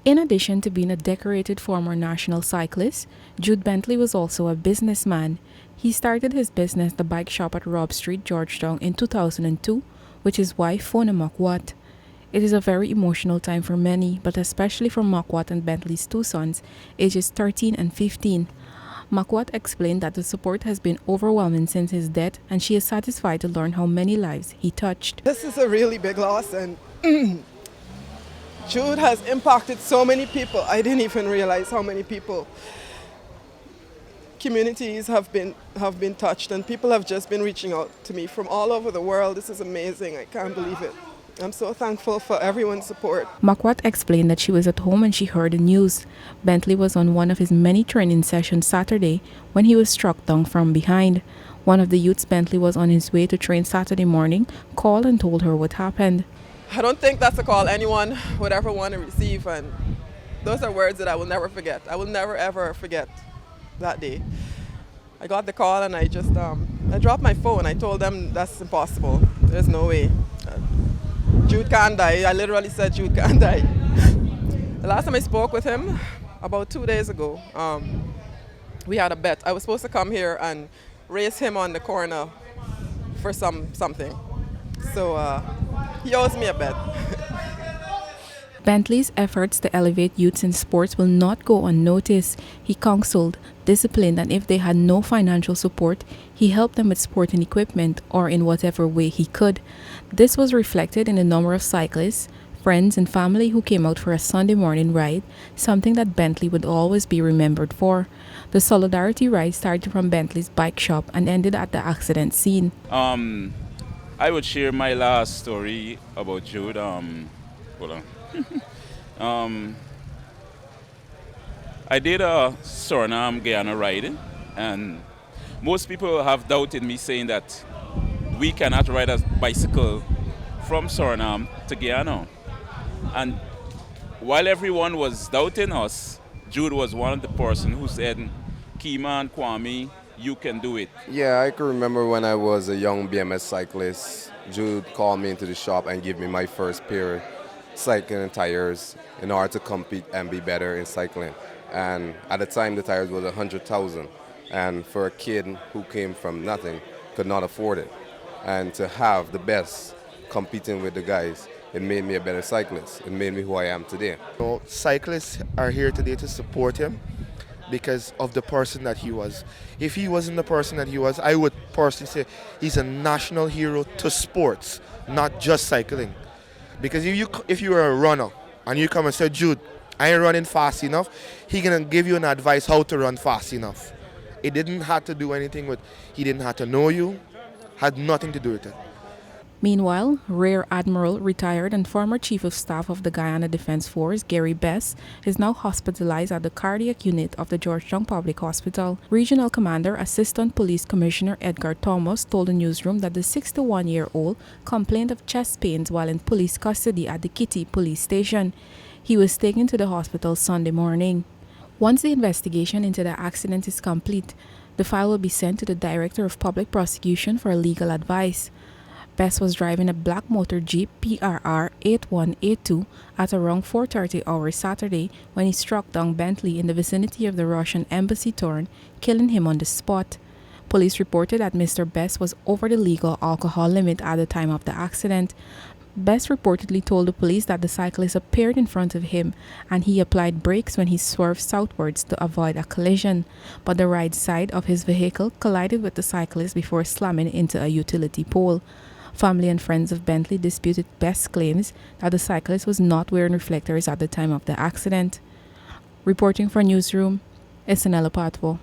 In addition to being a decorated former national cyclist, Jude Bentley was also a businessman. He started his business, the bike shop at Robb Street, Georgetown, in 2002, with his wife, Fona Makwat. It is a very emotional time for many, but especially for Makwat and Bentley's two sons, ages 13 and 15. Makwat explained that the support has been overwhelming since his death, and she is satisfied to learn how many lives he touched. This is a really big loss, and Jude has impacted so many people. I didn't even realize how many people. Communities have been touched, and people have just been reaching out to me from all over the world. This is amazing. I can't believe it. I'm so thankful for everyone's support. Makwat explained that she was at home when she heard the news. Bentley was on one of his many training sessions Saturday when he was struck down from behind. One of the youths Bentley was on his way to train Saturday morning called and told her what happened. I don't think that's a call anyone would ever want to receive, and those are words that I will never forget. I will never ever forget that day. I got the call and I just I dropped my phone. I told them that's impossible. There's no way. Jude can't die. I literally said Jude can't die. The last time I spoke with him, about 2 days ago, we had a bet. I was supposed to come here and race him on the corner for something. So he owes me a bet. Bentley's efforts to elevate youths in sports will not go unnoticed. He counseled, disciplined, and if they had no financial support, he helped them with sporting equipment or in whatever way he could. This was reflected in the number of cyclists, friends, and family who came out for a Sunday morning ride, something that Bentley would always be remembered for. The Solidarity Ride started from Bentley's bike shop and ended at the accident scene. I would share my last story about Jude. Hold on. I did a Suriname Guyana ride, and most people have doubted me, saying that we cannot ride a bicycle from Suriname to Guyana. And while everyone was doubting us, Jude was one of the person who said, "Kima and Kwame, you can do it." Yeah, I can remember when I was a young BMS cyclist, Jude called me into the shop and gave me my first pair of cycling tires in order to compete and be better in cycling. And at the time, the tires was 100,000. And for a kid who came from nothing, could not afford it. And to have the best competing with the guys, it made me a better cyclist. It made me who I am today. So cyclists are here today to support him because of the person that he was. If he wasn't the person that he was, I would personally say he's a national hero to sports, not just cycling. Because if you are a runner and you come and say, "Jude, I ain't running fast enough," he gonna give you an advice how to run fast enough. It didn't have to do anything with, he didn't have to know you, had nothing to do with it. Meanwhile, Rear Admiral, retired and former Chief of Staff of the Guyana Defense Force, Gary Bess, is now hospitalized at the cardiac unit of the Georgetown Public Hospital. Regional Commander Assistant Police Commissioner Edgar Thomas told the newsroom that the 61-year-old complained of chest pains while in police custody at the Kitty Police Station. He was taken to the hospital Sunday morning. Once the investigation into the accident is complete, the file will be sent to the Director of Public Prosecution for legal advice. Bess was driving a black motor Jeep PRR 8182 at around 4:30 hours Saturday when he struck down Bentley in the vicinity of the Russian Embassy Torn, killing him on the spot. Police reported that Mr. Bess was over the legal alcohol limit at the time of the accident. Bess reportedly told the police that the cyclist appeared in front of him and he applied brakes when he swerved southwards to avoid a collision, but the right side of his vehicle collided with the cyclist before slamming into a utility pole. Family and friends of Bentley disputed Bess' claims that the cyclist was not wearing reflectors at the time of the accident. Reporting for Newsroom, Isanella Patwo.